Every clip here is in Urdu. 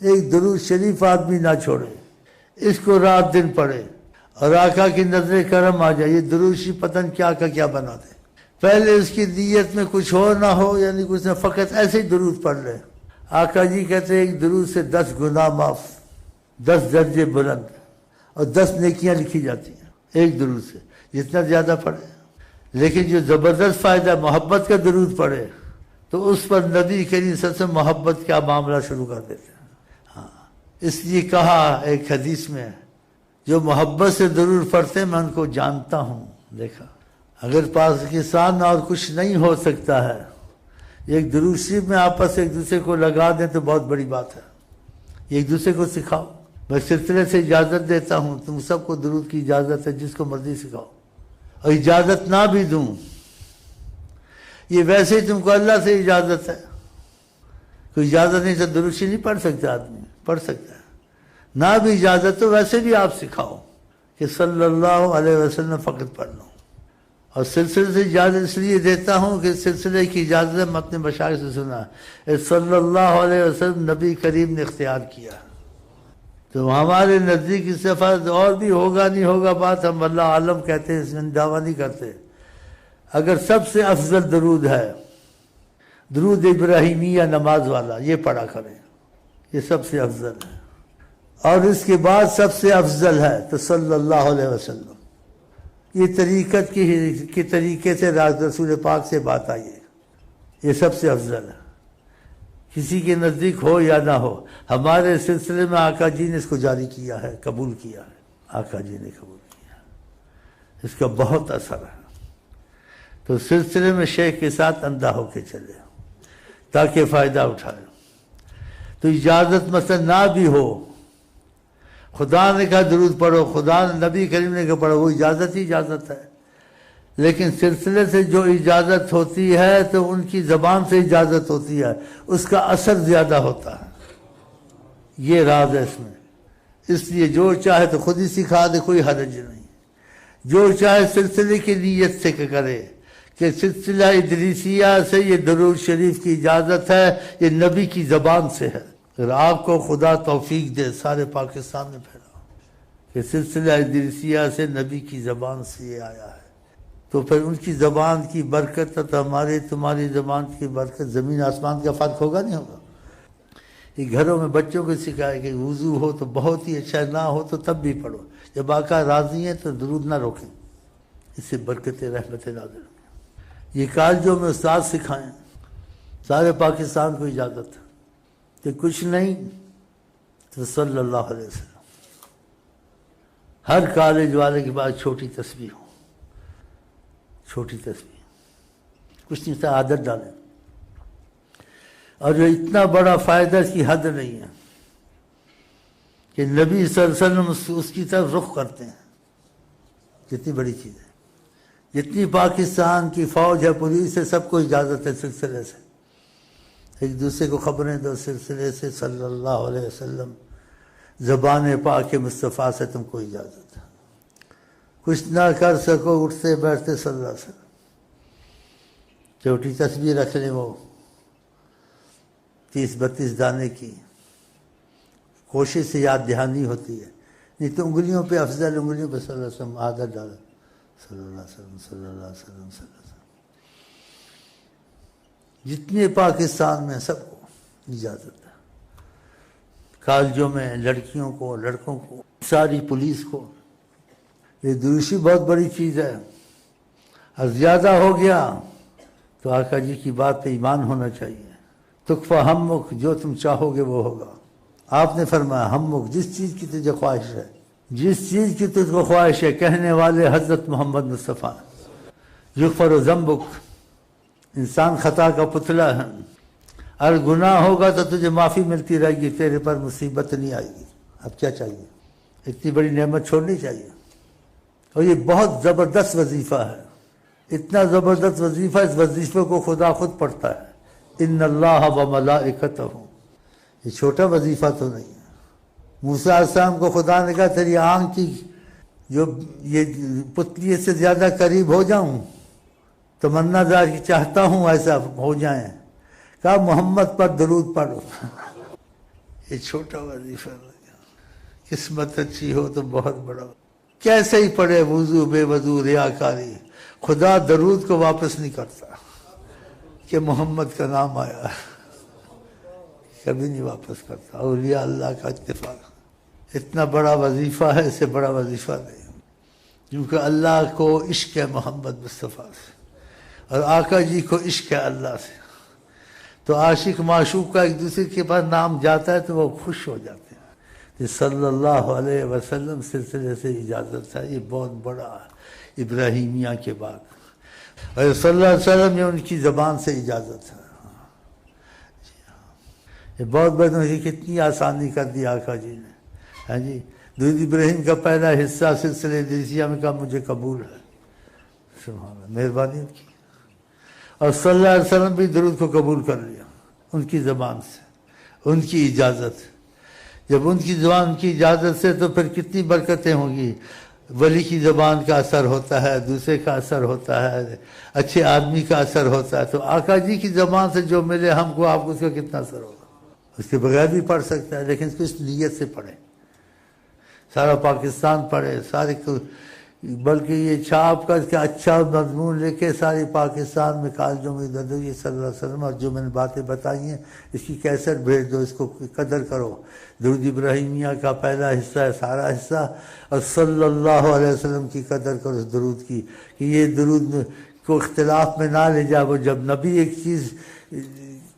ایک درود شریف آدمی نہ چھوڑے، اس کو رات دن پڑھے اور آقا کی نظر کرم آ جائے، یہ درود شریف پتن کیا کا کیا بنا دے۔ پہلے اس کی نیت میں کچھ اور نہ ہو، یعنی کچھ نہ، فقط ایسے ہی درود پڑھ لے۔ آقا جی کہتے ہیں ایک درود سے 10 گناہ معاف، 10 درجے بلند اور 10 نیکیاں لکھی جاتی ہیں ایک درود سے، جتنا زیادہ پڑھے۔ لیکن جو زبردست فائدہ محبت کا درود پڑھے تو اس پر نبی کریم صلی اللہ علیہ وسلم محبت کا معاملہ شروع کر دیتے ہیں۔ ہاں، اس لیے کہا ایک حدیث میں، جو محبت سے درود پڑھتے ہیں میں ان کو جانتا ہوں۔ دیکھا، اگر پاکستان اور کچھ نہیں ہو سکتا ہے، ایک درود شریف میں آپس سے ایک دوسرے کو لگا دیں تو بہت بڑی بات ہے۔ ایک دوسرے کو سکھاؤ، میں سلسلے سے اجازت دیتا ہوں، تم سب کو درود کی اجازت ہے، جس کو مرضی سکھاؤ، اور اجازت نہ بھی دوں، یہ ویسے ہی تم کو اللہ سے اجازت ہے، کوئی اجازت نہیں تو درود شریف نہیں پڑھ سکتا آدمی، پڑھ سکتا ہے، نہ بھی اجازت تو ویسے بھی آپ سکھاؤ کہ صلی اللہ علیہ وسلم فقط پڑھ لو۔ اور سلسلے سے اجازت اس لیے دیتا ہوں کہ سلسلے کی اجازت میں اپنے مشائخ سے سنا ہے، صلی اللہ علیہ وسلم نبی کریم نے اختیار کیا، تو ہمارے نزدیک اس سے فرض اور بھی ہوگا نہیں ہوگا بات، ہم اللہ عالم کہتے ہیں، اس میں دعویٰ نہیں کرتے۔ اگر سب سے افضل درود ہے درود ابراہیمیہ نماز والا، یہ پڑھا کریں، یہ سب سے افضل ہے، اور اس کے بعد سب سے افضل ہے تو صلی اللہ علیہ وسلم۔ یہ طریقت کے طریقے سے رسول پاک سے بات آئی ہے، یہ سب سے افضل ہے، کسی کے نزدیک ہو یا نہ ہو۔ ہمارے سلسلے میں آقا جی نے اس کو جاری کیا ہے، قبول کیا ہے، آقا جی نے قبول کیا ہے، اس کا بہت اثر ہے۔ تو سلسلے میں شیخ کے ساتھ اندھا ہو کے چلے تاکہ فائدہ اٹھائے۔ تو اجازت مثلا نہ بھی ہو، خدا نے کہا درود پڑھو، خدا نبی کریم نے کہا پڑھو، وہ اجازت ہی اجازت ہے، لیکن سلسلے سے جو اجازت ہوتی ہے تو ان کی زبان سے اجازت ہوتی ہے، اس کا اثر زیادہ ہوتا ہے، یہ راز ہے اس میں۔ اس لیے جو چاہے تو خود ہی سکھا دے، کوئی حرج نہیں، جو چاہے سلسلے کی نیت سے کرے کہ سلسلہ ادریسیہ سے یہ درود شریف کی اجازت ہے، یہ نبی کی زبان سے ہے۔ اگر آپ کو خدا توفیق دے سارے پاکستان میں پھیلاؤ کہ سلسلہ ادریسیہ سے نبی کی زبان سے یہ آیا ہے، تو پھر ان کی زبان کی برکت تو ہماری تمہاری زبان کی برکت، زمین آسمان کا فرق ہوگا نہیں ہوگا۔ یہ گھروں میں بچوں کو سکھائے کہ وضو ہو تو بہت ہی اچھا، نہ ہو تو تب بھی پڑھو، جب آقا راضی ہیں تو درود نہ روکیں، اس سے برکتیں رحمتیں نازل ہوں۔ یہ کالجوں میں استاد سکھائیں، سارے پاکستان کو اجازت ہے کہ کچھ نہیں تو صلی اللہ علیہ وسلم۔ ہر کالج والے کے پاس چھوٹی تسبیح ہو، چھوٹی تسبیح، کچھ نہیں تھا، عادت ڈالیں۔ اور جو اتنا بڑا فائدہ اس کی حد نہیں ہے کہ نبی صلی اللہ علیہ وسلم اس کی طرف رخ کرتے ہیں، جتنی بڑی چیز ہے، جتنی پاکستان کی فوج ہے، پولیس ہے، سب کو اجازت ہے سلسلے سے، ایک دوسرے کو خبریں دو سلسلے سے، صلی اللہ علیہ وسلم، زبان پاک مصطفیٰ سے تم کو اجازت ہے، کچھ نہ کر سکو اٹھتے بیٹھتے صلی اللہ علیہ وسلم، چھوٹی تسبیح رکھ لیں، وہ 30-32 دانے کی، کوشش سے یاد دہانی ہوتی ہے، نہیں تو انگلیوں پہ افضل انگلیوں پہ صلی اللہ علیہ وسلم عادت ڈالا، صلی اللہ علیہ وسلم، صلی اللہ علیہ وسلم، صلی اللہ علیہ وسلم۔ جتنے پاکستان میں سب کو اجازت ہے، کالجوں میں لڑکیوں کو، لڑکوں کو، ساری پولیس کو۔ یہ دروشی بہت بڑی چیز ہے، اور زیادہ ہو گیا تو آقا جی کی بات پہ ایمان ہونا چاہیے۔ تکفا ہمک، جو تم چاہو گے وہ ہوگا۔ آپ نے فرمایا ہمک، جس چیز کی تجھے خواہش ہے، جس چیز کی تجھ کو خواہش ہے، کہنے والے حضرت محمد مصطفیٰ، یغفر ذنبک، انسان خطا کا پتلا ہے، اگر گناہ ہوگا تو تجھے معافی ملتی رہے گی، تیرے پر مصیبت نہیں آئے گی۔ اب کیا چاہیے؟ اتنی بڑی نعمت چھوڑنی چاہیے۔ اور یہ بہت زبردست وظیفہ ہے، اتنا زبردست وظیفہ، اس وظیفے کو خدا خود پڑھتا ہے، ان اللہ و ملائکتہ، یہ چھوٹا وظیفہ تو نہیں ہے۔ موسیٰ علیہ السلام کو خدا نے کہا تیری آنکھ کی جو یہ پتلی سے زیادہ قریب ہو جاؤں، تمنا دار کی چاہتا ہوں ایسا ہو جائیں، کہا محمد پر درود پڑھو، یہ چھوٹا وظیفہ نہیں، قسمت اچھی ہو تو بہت بڑا۔ کیسے ہی پڑھے وضو بے وضو ریاکاری، خدا درود کو واپس نہیں کرتا کہ محمد کا نام آیا، کبھی نہیں واپس کرتا۔ اولیاء اللہ کا اتفاق، اتنا بڑا وظیفہ ہے، اس سے بڑا وظیفہ نہیں، کیونکہ اللہ کو عشق ہے محمد مصطفیٰ سے، اور آقا جی کو عشق ہے اللہ سے، تو عاشق معشوق کا ایک دوسرے کے پاس نام جاتا ہے تو وہ خوش ہو جاتے ہیں۔ یہ صلی اللہ علیہ وسلم سلسلے سے اجازت ہے، یہ بہت بڑا ہے ابراہیمیہ کے بعد، اور صلی اللہ علیہ وسلم یہ ان کی زبان سے اجازت ہے۔ یہ بہت بڑا، کتنی آسانی کر دی آقا جی نے، ہاں جی۔ درود ابراہیم کا پہلا حصہ سلسلہ ادریسیہ میں کہا مجھے قبول ہے، سبحان اللہ، مہربانی کی، اور صلی اللہ علیہ وسلم بھی درود کو قبول کر لیا ان کی زبان سے، ان کی اجازت۔ جب ان کی زبان کی اجازت سے تو پھر کتنی برکتیں ہوں گی۔ ولی کی زبان کا اثر ہوتا ہے، دوسرے کا اثر ہوتا ہے، اچھے آدمی کا اثر ہوتا ہے، تو آقا جی کی زبان سے جو ملے ہم کو، آپ کو اس کا کتنا اثر ہوگا۔ اس کے بغیر بھی پڑھ سکتا ہے، لیکن اس کو اس نیت سے پڑھیں، سارا پاکستان پڑھے، سارے، بلکہ یہ چھاپ کر کے اچھا مضمون لے کے سارے پاکستان میں کالجوں میں ادھر یہ صلی اللہ علیہ وسلم، اور جو میں نے باتیں بتائی ہیں اس کی کیسٹ بھیج دو، اس کو قدر کرو۔ درود ابراہیمیہ کا پہلا حصہ ہے، سارا حصہ، اور صلی اللہ علیہ وسلم کی قدر کرو اس درود کی، کہ یہ درود کو اختلاف میں نہ لے جائے۔ وہ جب نبی ایک چیز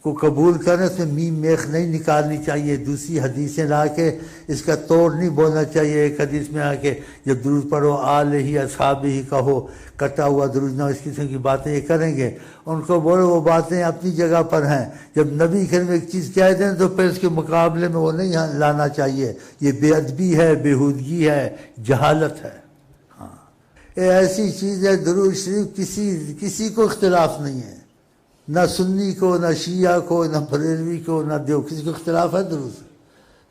کو قبول کرنے، اس میں میم میخ نہیں نکالنی چاہیے، دوسری حدیثیں لا کے اس کا توڑ نہیں بولنا چاہیے۔ ایک حدیث میں آ کے جب درود پڑھو آل ہی اصحاب ہی کہو، کٹا ہوا درود نہ، اس قسم کی باتیں یہ کریں گے، ان کو بولو وہ باتیں اپنی جگہ پر ہیں۔ جب نبی کریم ایک چیز کہہ دیں تو پھر اس کے مقابلے میں وہ نہیں لانا چاہیے، یہ بے ادبی ہے، بےہودگی ہے، جہالت ہے۔ ہاں، یہ ایسی چیز ہے، درود شریف کسی کو اختلاف نہیں ہے، نہ سنی کو، نہ شیعہ کو، نہ بریلوی کو، نہ دیو، کسی کو اختلاف ہے درود سے؟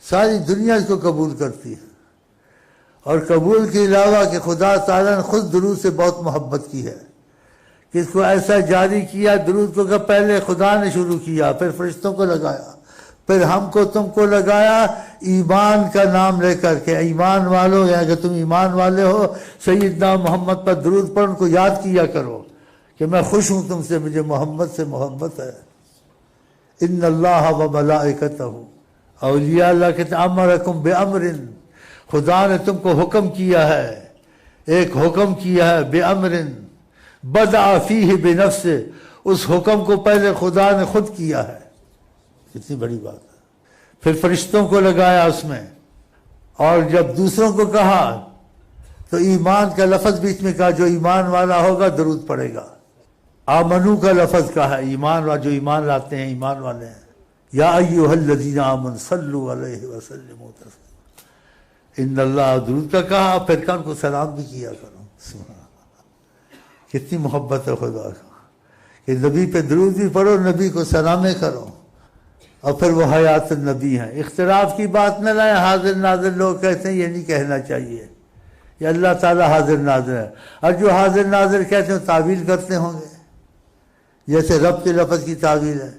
ساری دنیا اس کو قبول کرتی ہے، اور قبول کے علاوہ کہ خدا تعالیٰ نے خود درود سے بہت محبت کی ہے، کہ اس کو ایسا جاری کیا درود کو کہ پہلے خدا نے شروع کیا، پھر فرشتوں کو لگایا، پھر ہم کو تم کو لگایا، ایمان کا نام لے کر کے، ایمان والو، یا کہ تم ایمان والے ہو سیدنا محمد پر درود پڑھ، ان کو یاد کیا کرو کہ میں خوش ہوں تم سے، مجھے محمد سے محبت ہے۔ ان اللہ و ملائکتہ، اولیاء اللہ کہتے ہیں امرکم بامر، خدا نے تم کو حکم کیا ہے، ایک حکم کیا ہے، بامر بدع فیہ بنفس، اس حکم کو پہلے خدا نے خود کیا ہے، کتنی بڑی بات ہے۔ پھر فرشتوں کو لگایا اس میں، اور جب دوسروں کو کہا تو ایمان کا لفظ بیچ میں کہا، جو ایمان والا ہوگا درود پڑے گا۔ آمنو کا لفظ کہا ہے، ایمان والے جو ایمان لاتے ہیں، ایمان والے ہیں۔ یا ایھا الذین آمنوا صلوا علیہ وسلموا تسلیما، ان اللہ، درود کا کہا، پھر کان کو سلام بھی کیا کرو۔ سبحان اللہ، کتنی محبت ہے خدا کا، کہ نبی پہ درود بھی پڑھو، نبی کو سلامیں کرو، اور پھر وہ حیات النبی ہیں۔ اختلاف کی بات نہ لائیں، حاضر ناظر لوگ کہتے ہیں یہ نہیں کہنا چاہیے، یہ اللہ تعالیٰ حاضر ناظر ہے، اور جو حاضر ناظر کہتے ہیں تعویل کرتے ہوں گے، جیسے رب کے لفظ کی تعویل ہے۔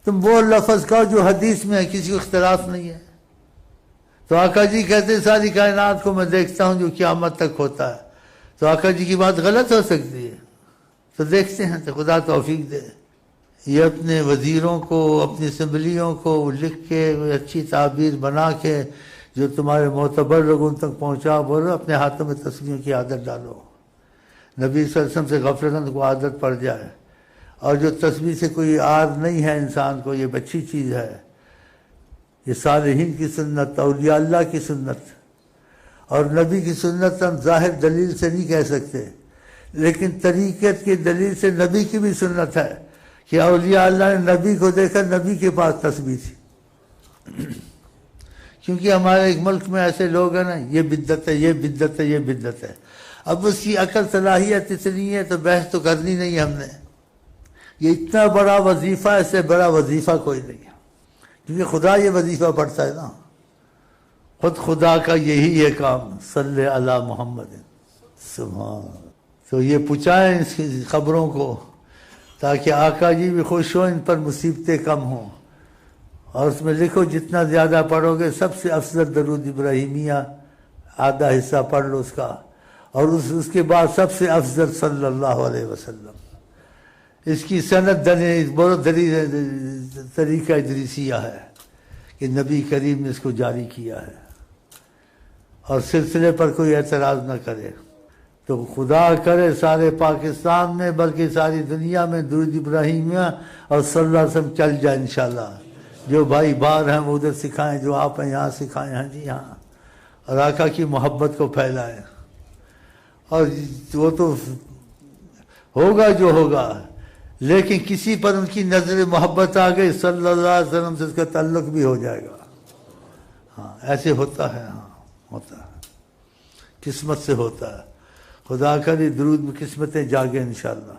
تم وہ لفظ کہو جو حدیث میں ہے، کسی کو اختلاف نہیں ہے۔ تو آقا جی کہتے ہیں ساری کائنات کو میں دیکھتا ہوں جو قیامت تک ہوتا ہے، تو آقا جی کی بات غلط ہو سکتی ہے؟ تو دیکھتے ہیں، تو خدا توفیق دے۔ یہ اپنے وزیروں کو، اپنی اسمبلیوں کو لکھ کے اچھی تعبیر بنا کے جو تمہارے معتبر لوگوں تک پہنچا، بولو اپنے ہاتھوں میں تصویروں کی عادت ڈالو۔ نبی صلی اللہ علیہ وسلم سے غفلت کو عادت پڑ جائے، اور جو تصویر سے کوئی آر نہیں ہے انسان کو، یہ اچھی چیز ہے۔ یہ صالحین کی سنت، اولیاء اللہ کی سنت، اور نبی کی سنت ہم ظاہر دلیل سے نہیں کہہ سکتے، لیکن طریقت کی دلیل سے نبی کی بھی سنت ہے، کہ اولیاء اللہ نے نبی کو دیکھا، نبی کے پاس تصویر تھی۔ کیونکہ ہمارے ایک ملک میں ایسے لوگ ہیں نا، یہ بدعت ہے، یہ بدعت ہے، یہ بدعت ہے۔ اب اس کی عقل صلاحیت اتنی ہے تو بحث تو کرنی نہیں ہم نے۔ یہ اتنا بڑا وظیفہ، اس سے بڑا وظیفہ کوئی نہیں ہے، کیونکہ خدا یہ وظیفہ پڑھتا ہے نا، خود خدا کا یہی ہے کام، صلی علی محمد، سبحان۔ تو یہ پہنچائیں اس کی خبروں کو، تاکہ آقا جی بھی خوش ہوں، ان پر مصیبتیں کم ہوں، اور اس میں لکھو جتنا زیادہ پڑھو گے سب سے افضل درود ابراہیمیہ آدھا حصہ پڑھ لو اس کا، اور اس کے بعد سب سے افضل صلی اللہ علیہ وسلم۔ اس کی سند بہت طریقہ ادریسیہ ہے کہ نبی کریم نے اس کو جاری کیا ہے، اور سلسلے پر کوئی اعتراض نہ کرے تو خدا کرے سارے پاکستان میں بلکہ ساری دنیا میں درود ابراہیمیہ اور صلی اللہ علیہ وسلم چل جائے انشاءاللہ۔ جو بھائی باہر ہیں وہ ادھر سکھائیں، جو آپ ہیں یہاں سکھائیں، ہاں جی ہاں، اور آقا کی محبت کو پھیلائیں، اور وہ تو ہوگا جو ہوگا، لیکن کسی پر ان کی نظر محبت آ گئی صلی اللہ علیہ وسلم سے اس کا تعلق بھی ہو جائے گا۔ ہاں ایسے ہوتا ہے، ہاں ہوتا ہے، قسمت سے ہوتا ہے۔ خدا کرے درود میں قسمتیں جاگیں انشاءاللہ۔